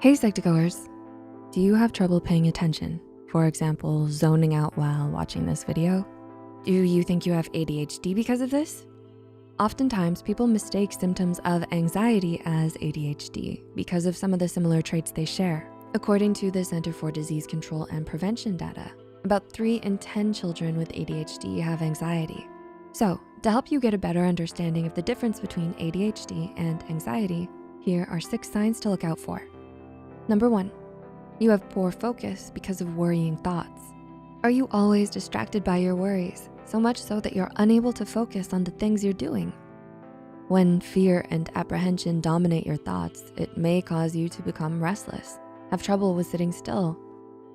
Hey Psych2Goers, do you have trouble paying attention? For example, zoning out while watching this video? Do you think you have ADHD because of this? Oftentimes, people mistake symptoms of anxiety as ADHD because of some of the similar traits they share. According to the Center for Disease Control and Prevention data, about 3 in 10 children with ADHD have anxiety. So, to help you get a better understanding of the difference between ADHD and anxiety, here are 6 signs to look out for. Number 1, you have poor focus because of worrying thoughts. Are you always distracted by your worries, so much so that you're unable to focus on the things you're doing? When fear and apprehension dominate your thoughts, it may cause you to become restless, have trouble with sitting still,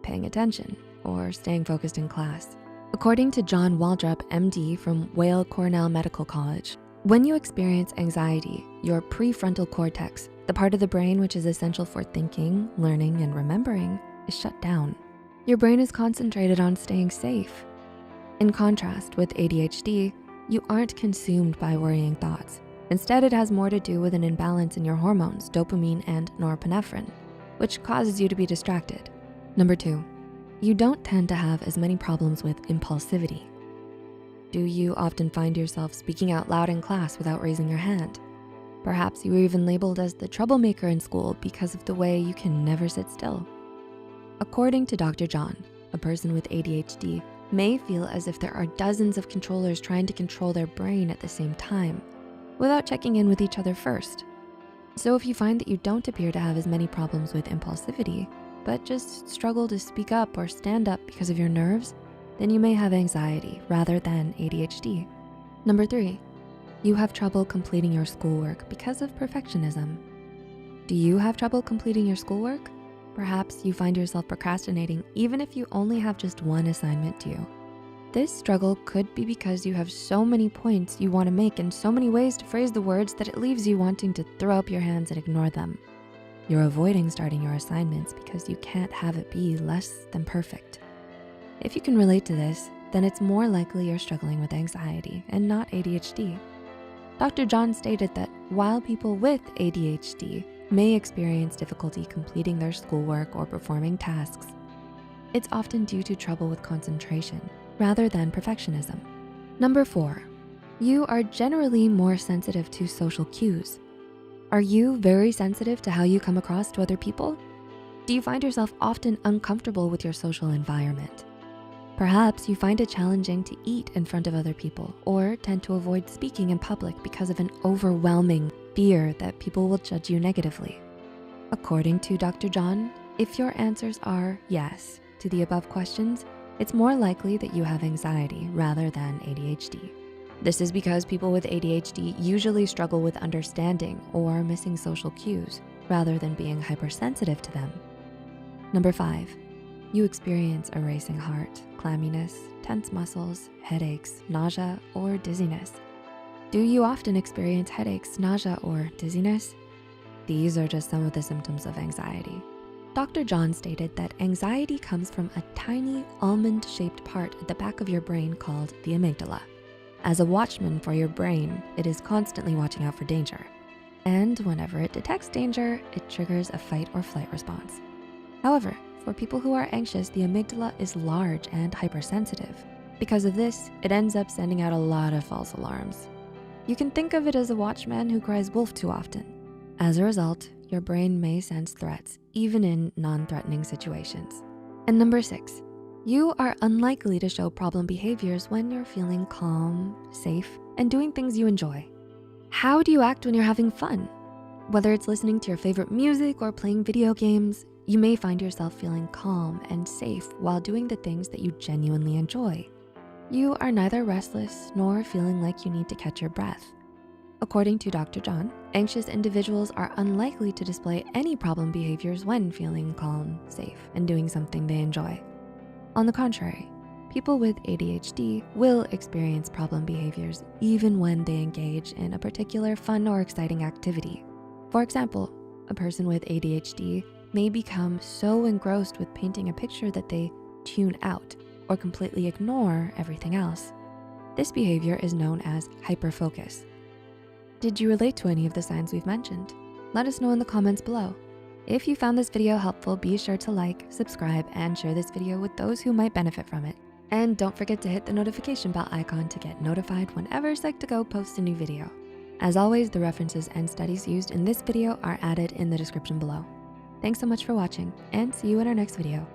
paying attention, or staying focused in class. According to John Waldrop, MD from Weill Cornell Medical College, when you experience anxiety, your prefrontal cortex, the part of the brain which is essential for thinking, learning, and remembering, is shut down. Your brain is concentrated on staying safe. In contrast with ADHD, you aren't consumed by worrying thoughts. Instead, it has more to do with an imbalance in your hormones, dopamine and norepinephrine, which causes you to be distracted. Number 2, you don't tend to have as many problems with impulsivity. Do you often find yourself speaking out loud in class without raising your hand? Perhaps you were even labeled as the troublemaker in school because of the way you can never sit still. According to Dr. John, a person with ADHD may feel as if there are dozens of controllers trying to control their brain at the same time without checking in with each other first. So if you find that you don't appear to have as many problems with impulsivity, but just struggle to speak up or stand up because of your nerves, then you may have anxiety rather than ADHD. Number 3, you have trouble completing your schoolwork because of perfectionism. Do you have trouble completing your schoolwork? Perhaps you find yourself procrastinating even if you only have just one assignment due. This struggle could be because you have so many points you want to make and so many ways to phrase the words that it leaves you wanting to throw up your hands and ignore them. You're avoiding starting your assignments because you can't have it be less than perfect. If you can relate to this, then it's more likely you're struggling with anxiety and not ADHD. Dr. John stated that while people with ADHD may experience difficulty completing their schoolwork or performing tasks, it's often due to trouble with concentration rather than perfectionism. Number 4, you are generally more sensitive to social cues. Are you very sensitive to how you come across to other people? Do you find yourself often uncomfortable with your social environment? Perhaps you find it challenging to eat in front of other people or tend to avoid speaking in public because of an overwhelming fear that people will judge you negatively. According to Dr. John, if your answers are yes to the above questions, it's more likely that you have anxiety rather than ADHD. This is because people with ADHD usually struggle with understanding or missing social cues rather than being hypersensitive to them. Number 5, you experience a racing heart, clamminess, tense muscles, headaches, nausea, or dizziness. Do you often experience headaches, nausea, or dizziness? These are just some of the symptoms of anxiety. Dr. John stated that anxiety comes from a tiny almond-shaped part at the back of your brain called the amygdala. As a watchman for your brain, it is constantly watching out for danger. And whenever it detects danger, it triggers a fight or flight response. However, for people who are anxious, the amygdala is large and hypersensitive. Because of this, it ends up sending out a lot of false alarms. You can think of it as a watchman who cries wolf too often. As a result, your brain may sense threats, even in non-threatening situations. And number 6, you are unlikely to show problem behaviors when you're feeling calm, safe, and doing things you enjoy. How do you act when you're having fun? Whether it's listening to your favorite music or playing video games, you may find yourself feeling calm and safe while doing the things that you genuinely enjoy. You are neither restless nor feeling like you need to catch your breath. According to Dr. John, anxious individuals are unlikely to display any problem behaviors when feeling calm, safe, and doing something they enjoy. On the contrary, people with ADHD will experience problem behaviors even when they engage in a particular fun or exciting activity. For example, a person with ADHD may become so engrossed with painting a picture that they tune out or completely ignore everything else. This behavior is known as hyperfocus. Did you relate to any of the signs we've mentioned? Let us know in the comments below. If you found this video helpful, be sure to like, subscribe, and share this video with those who might benefit from it. And don't forget to hit the notification bell icon to get notified whenever Psych2Go posts a new video. As always, the references and studies used in this video are added in the description below. Thanks so much for watching, and see you in our next video.